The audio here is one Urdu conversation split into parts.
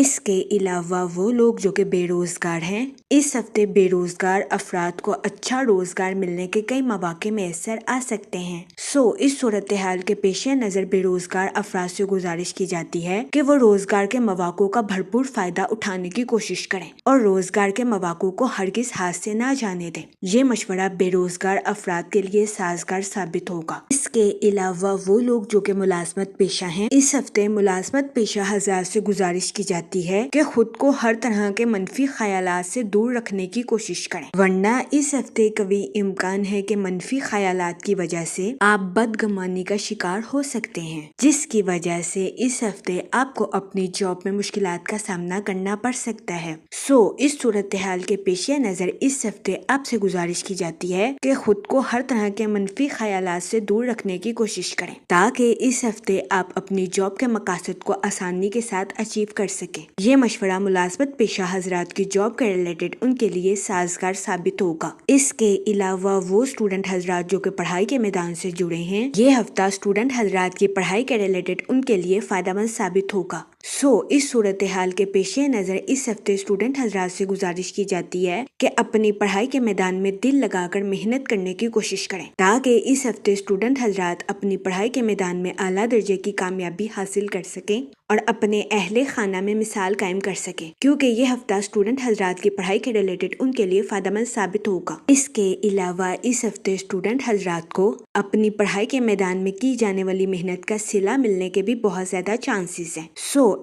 اس کے علاوہ وہ لوگ جو کہ بے روزگار ہیں، اس ہفتے بے روزگار افراد کو اچھا روزگار ملنے کے کئی مواقع میسر آ سکتے ہیں۔ اس صورتحال کے پیش نظر بے روزگار افراد سے گزارش کی جاتی ہے کہ وہ روزگار کے مواقع کا بھرپور فائدہ اٹھانے کی کوشش کریں اور روزگار کے مواقع کو ہرگز ہاتھ سے نہ جانے دیں۔ یہ مشورہ بے روزگار افراد کے لیے سازگار ثابت ہوگا۔ اس کے علاوہ وہ لوگ جو کہ ملازمت پیشہ ہیں، اس ہفتے ملازمت پیشہ حضرات سے گزارش کی جاتی ہے کہ خود کو ہر طرح کے منفی خیالات سے دور رکھنے کی کوشش کریں، ورنہ اس ہفتے قوی امکان ہے کہ منفی خیالات کی وجہ سے آپ بدگمانی کا شکار ہو سکتے ہیں، جس کی وجہ سے اس ہفتے آپ کو اپنی جاب میں مشکلات کا سامنا کرنا پڑ سکتا ہے۔ اس صورتحال کے پیش نظر اس ہفتے آپ سے گزارش کی جاتی ہے کہ خود کو ہر طرح کے منفی خیالات سے دور رکھنے کی کوشش کریں تاکہ اس ہفتے آپ اپنی جاب کے مقاصد کو آسانی کے ساتھ اچیو کر سکیں۔ یہ مشورہ ملازمت پیشہ حضرات کی جاب کے ریلیٹڈ ان کے لیے سازگار ثابت ہوگا۔ اس کے علاوہ وہ اسٹوڈنٹ حضرات جو کہ پڑھائی کے میدان سے جڑے ہیں، یہ ہفتہ اسٹوڈنٹ حضرات کی پڑھائی کے ریلیٹڈ ان کے لیے فائدہ مند ثابت ہوگا۔ اس صورتحال کے پیش نظر اس ہفتے اسٹوڈنٹ حضرات سے گزارش کی جاتی ہے کہ اپنی پڑھائی کے میدان میں دل لگا کر محنت کرنے کی کوشش کریں تاکہ اس ہفتے اسٹوڈنٹ حضرات اپنی پڑھائی کے میدان میں اعلیٰ درجے کی کامیابی حاصل کر سکیں اور اپنے اہل خانہ میں مثال قائم کر سکیں، کیونکہ یہ ہفتہ اسٹوڈنٹ حضرات کی پڑھائی کے ریلیٹڈ ان کے لیے فائدہ مند ثابت ہوگا۔ اس کے علاوہ اس ہفتے اسٹوڈنٹ حضرات کو اپنی پڑھائی کے میدان میں کی جانے والی محنت کا صلہ ملنے کے بھی بہت زیادہ چانسز ہیں۔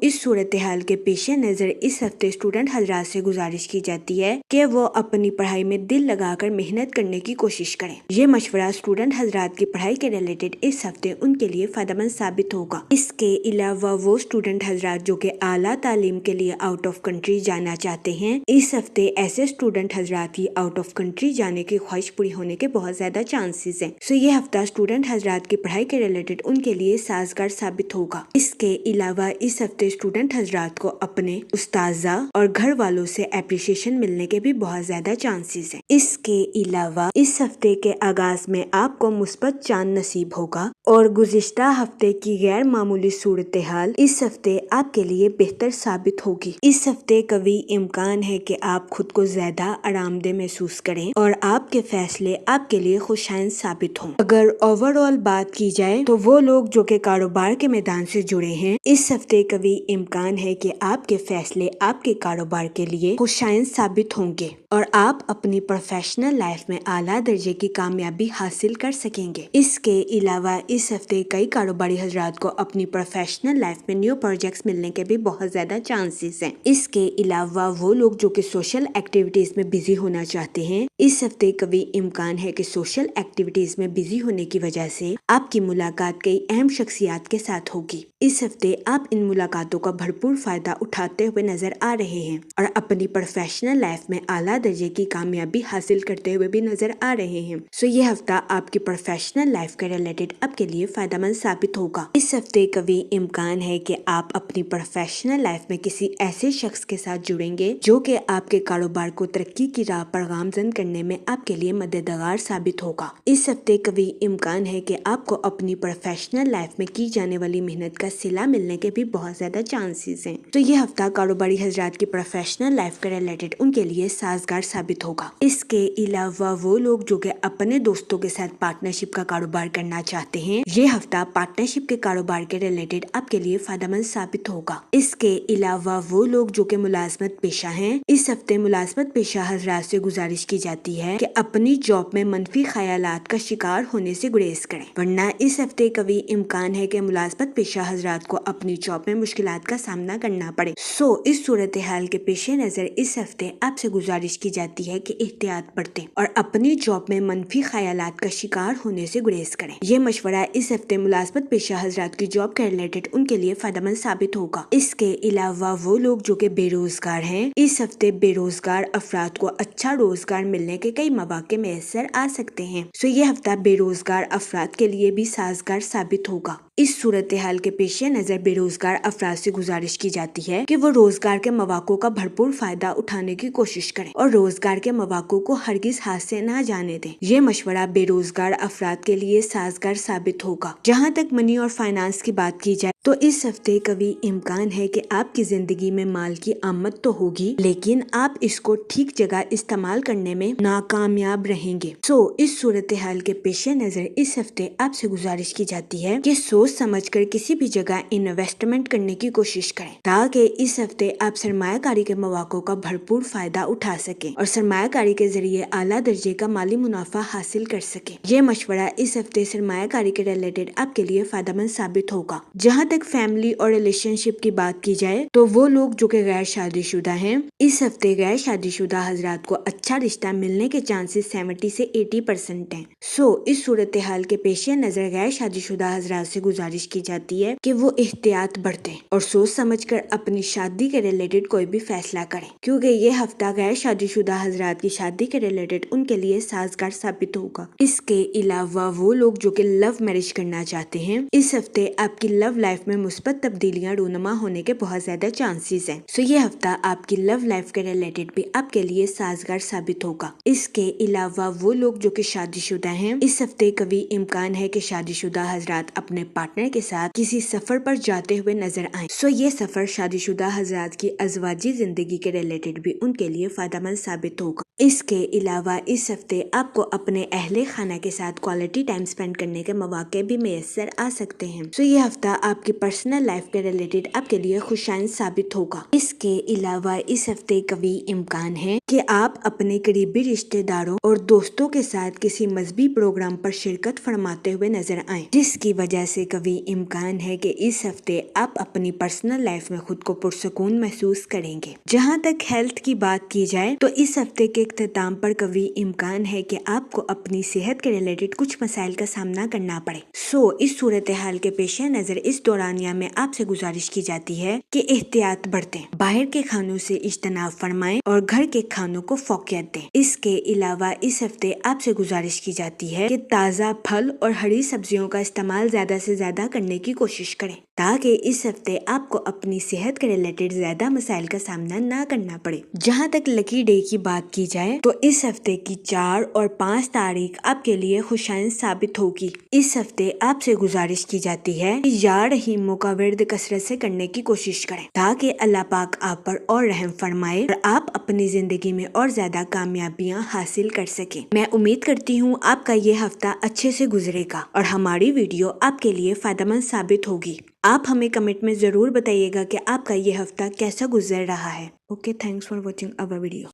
اس صورتحال کے پیش نظر اس ہفتے اسٹوڈنٹ حضرات سے گزارش کی جاتی ہے کہ وہ اپنی پڑھائی میں دل لگا کر محنت کرنے کی کوشش کریں۔ یہ مشورہ اسٹوڈنٹ حضرات کی پڑھائی کے ریلیٹڈ اس ہفتے ان کے لیے فائدہ مند ثابت ہوگا۔ اس کے علاوہ وہ اسٹوڈنٹ حضرات جو کہ اعلیٰ تعلیم کے لیے آؤٹ آف کنٹری جانا چاہتے ہیں، اس ہفتے ایسے اسٹوڈنٹ حضرات کی آؤٹ آف کنٹری جانے کی خواہش پوری ہونے کے بہت زیادہ چانسز ہیں۔ یہ ہفتہ اسٹوڈنٹ حضرات کی پڑھائی کے ریلیٹڈ ان کے لیے سازگار ثابت ہوگا۔ اس کے علاوہ اس ہفتے اسٹوڈنٹ حضرات کو اپنے اساتذہ اور گھر والوں سے اپریشیشن ملنے کے بھی بہت زیادہ چانسز ہیں۔ اس کے علاوہ اس ہفتے کے آغاز میں آپ کو مثبت چاند نصیب ہوگا اور گزشتہ ہفتے کی غیر معمولی صورتحال اس ہفتے آپ کے لیے بہتر ثابت ہوگی۔ اس ہفتے قوی امکان ہے کہ آپ خود کو زیادہ آرام دہ محسوس کریں اور آپ کے فیصلے آپ کے لیے خوشائند ثابت ہوں۔ اگر اوور آل بات کی جائے تو وہ لوگ جو کہ کاروبار کے میدان سے جڑے ہیں، اس ہفتے قوی امکان ہے کہ آپ کے فیصلے آپ کے کاروبار کے لیے خوشائند ثابت ہوں گے اور آپ اپنی پروفیشنل لائف میں اعلیٰ درجے کی کامیابی حاصل کر سکیں گے۔ اس کے علاوہ اس ہفتے کئی کاروباری حضرات کو اپنی پروفیشنل لائف میں نیو پروجیکٹس ملنے کے بھی بہت زیادہ چانسز ہیں۔ اس کے علاوہ وہ لوگ جو کہ سوشل ایکٹیویٹیز میں بزی ہونا چاہتے ہیں، اس ہفتے قوی امکان ہے کہ سوشل ایکٹیویٹیز میں بزی ہونے کی وجہ سے آپ کی ملاقات کئی اہم شخصیات کے ساتھ ہوگی۔ اس ہفتے آپ ان ملاقاتوں کا بھرپور فائدہ اٹھاتے ہوئے نظر آ رہے ہیں اور اپنی پروفیشنل لائف میں اعلیٰ درجے کی کامیابی حاصل کرتے ہوئے بھی نظر آ رہے ہیں۔ یہ ہفتہ آپ کی پروفیشنل لائف کے ریلیٹڈ آپ کے لیے فائدہ مند ثابت ہوگا۔ اس ہفتے قوی امکان ہے کہ آپ اپنی پروفیشنل لائف میں کسی ایسے شخص کے ساتھ جڑیں گے جو کہ آپ کے کاروبار کو ترقی کی راہ پر گامزن کرنے میں آپ کے لیے مددگار ثابت ہوگا۔ اس ہفتے قوی امکان ہے کہ آپ کو اپنی پروفیشنل لائف میں کی جانے والی محنت کا صلہ ملنے کے بھی بہت زیادہ چانسز ہیں۔ یہ ہفتہ کاروباری حضرات کی پروفیشنل لائف کے ریلیٹڈ ان کے لیے سازگار ثابت ہوگا۔ اس کے علاوہ وہ لوگ جو کہ اپنے دوستوں کے ساتھ پارٹنرشپ کا کاروبار کرنا چاہتے ہیں، یہ ہفتہ پارٹنرشپ کے کاروبار کے ریلیٹڈ آپ کے لیے فائدہ مند ثابت ہوگا۔ اس کے علاوہ وہ لوگ جو کہ ملازمت پیشہ ہیں، اس ہفتے ملازمت پیشہ حضرات سے گزارش کی جاتی ہے کہ اپنی جاب میں منفی خیالات کا شکار ہونے سے گریز کریں، ورنہ اس ہفتے قوی امکان ہے کہ ملازمت پیشہ حضرات کو اپنی جاب میں مشکلات کا سامنا کرنا پڑے۔ اس صورتحال کے پیش نظر اس ہفتے آپ سے گزارش کی جاتی ہے کہ احتیاط برتیں اور اپنی جاب میں منفی خیالات کا شکار ہونے سے گریز کریں۔ یہ مشورہ اس ہفتے ملازمت پیشہ حضرات کی جاب کے ریلیٹڈ ان کے لیے فائدہ مند ثابت ہوگا۔ اس کے علاوہ وہ لوگ جو کہ بے روزگار ہیں، اس ہفتے بے روزگار افراد کو اچھا روزگار ملنے کے کئی مواقع میسر آ سکتے ہیں۔ یہ ہفتہ بے روزگار افراد کے لیے بھی سازگار ثابت ہوگا۔ اس صورتحال کے پیش نظر بے روزگار افراد سے گزارش کی جاتی ہے کہ وہ روزگار کے مواقع کا بھرپور فائدہ اٹھانے کی کوشش کریں اور روزگار کے مواقع کو ہرگز ہاتھ سے نہ جانے دیں۔ یہ مشورہ بے روزگار افراد کے لیے سازگار ثابت ہوگا۔ جہاں تک منی اور فائنانس کی بات کی جائے تو اس ہفتے کبھی امکان ہے کہ آپ کی زندگی میں مال کی آمد تو ہوگی، لیکن آپ اس کو ٹھیک جگہ استعمال کرنے میں ناکامیاب رہیں گے۔ اس صورتحال کے پیش نظر اس ہفتے آپ سے گزارش کی جاتی ہے کہ سوچ سمجھ کر کسی بھی جگہ انویسٹمنٹ کرنے کی کوشش کریں تاکہ اس ہفتے آپ سرمایہ کاری کے مواقع کا بھرپور فائدہ اٹھا سکیں اور سرمایہ کاری کے ذریعے اعلیٰ درجے کا مالی منافع حاصل کر سکیں۔ یہ مشورہ اس ہفتے سرمایہ کاری کے ریلیٹڈ آپ کے لیے فائدہ مند ثابت ہوگا۔ جہاں تک فیملی اور ریلیشن شپ کی بات کی جائے تو وہ لوگ جو کہ غیر شادی شدہ ہیں، اس ہفتے غیر شادی شدہ حضرات کو اچھا رشتہ ملنے کے چانسز 70 سے 80% ہیں۔ اس صورتحال کے پیش نظر غیر شادی شدہ حضرات سے گزارش کی جاتی ہے کہ وہ احتیاط برتیں اور سوچ سمجھ کر اپنی شادی کے ریلیٹڈ کوئی بھی فیصلہ کریں، کیونکہ یہ ہفتہ غیر شادی شدہ حضرات کی شادی کے ریلیٹڈ ان کے لیے سازگار ثابت ہوگا۔ اس کے علاوہ وہ لوگ جو کہ لو میرج کرنا چاہتے ہیں، اس ہفتے آپ کی لو لائف میں مثبت تبدیلیاں رونما ہونے کے بہت زیادہ چانسز ہیں۔ یہ ہفتہ آپ کی لو لائف کے ریلیٹڈ بھی آپ کے لیے سازگار ثابت ہوگا۔ اس کے علاوہ وہ لوگ جو کہ شادی شدہ ہیں، اس ہفتے کبھی امکان ہے کہ شادی شدہ حضرات اپنے پارٹنر کے ساتھ کسی سفر پر جاتے ہوئے نظر آئیں۔ یہ سفر شادی شدہ حضرات کی ازواجی زندگی کے ریلیٹڈ بھی ان کے لیے فائدہ مند ثابت ہوگا۔ اس کے علاوہ اس ہفتے آپ کو اپنے اہل خانہ کے ساتھ کوالٹی ٹائم سپینڈ کرنے کے مواقع بھی میسر آ سکتے ہیں۔ یہ ہفتہ آپ کی پرسنل لائف کے ریلیٹڈ آپ کے لیے خوشائند ثابت ہوگا۔ اس کے علاوہ اس ہفتے کبھی امکان ہے کہ آپ اپنے قریبی رشتہ داروں اور دوستوں کے ساتھ کسی مذہبی پروگرام پر شرکت فرماتے ہوئے نظر آئیں، جس کی وجہ سے کبھی امکان ہے کہ اس ہفتے آپ اپنی پرسنل لائف میں خود کو پرسکون محسوس کریں گے۔ جہاں تک ہیلتھ کی بات کی جائے تو اس ہفتے کے اختتام پر کبھی امکان ہے کہ آپ کو اپنی صحت کے ریلیٹڈ کچھ مسائل کا سامنا کرنا پڑے۔ اس صورتحال کے پیش نظر اس دورانیہ میں آپ سے گزارش کی جاتی ہے کہ احتیاط برتیں، باہر کے کھانوں سے اجتناب فرمائیں اور گھر کے کھانوں کو فوقیت دیں۔ اس کے علاوہ اس ہفتے آپ سے گزارش کی جاتی ہے کہ تازہ پھل اور ہری سبزیوں کا استعمال زیادہ سے زیادہ کرنے کی کوشش کریں تاکہ اس ہفتے آپ کو اپنی صحت کے ریلیٹڈ زیادہ مسائل کا سامنا نہ کرنا پڑے۔ جہاں تک لکی ڈے کی بات کی جائے تو اس ہفتے کی 4 اور 5 تاریخ آپ کے لیے خوشائند ثابت ہوگی۔ اس ہفتے آپ سے گزارش کی جاتی ہے کہ یا رحیموں کا ورد کثرت سے کرنے کی کوشش کریں تاکہ اللہ پاک آپ پر اور رحم فرمائے اور آپ اپنی زندگی میں اور زیادہ کامیابیاں حاصل کر سکیں۔ میں امید کرتی ہوں آپ کا یہ ہفتہ اچھے سے گزرے گا اور ہماری ویڈیو آپ کے لیے فائدہ مند ثابت ہوگی۔ آپ ہمیں کمنٹ میں ضرور بتائیے گا کہ آپ کا یہ ہفتہ کیسا گزر رہا ہے۔ Okay, thanks for watching our video.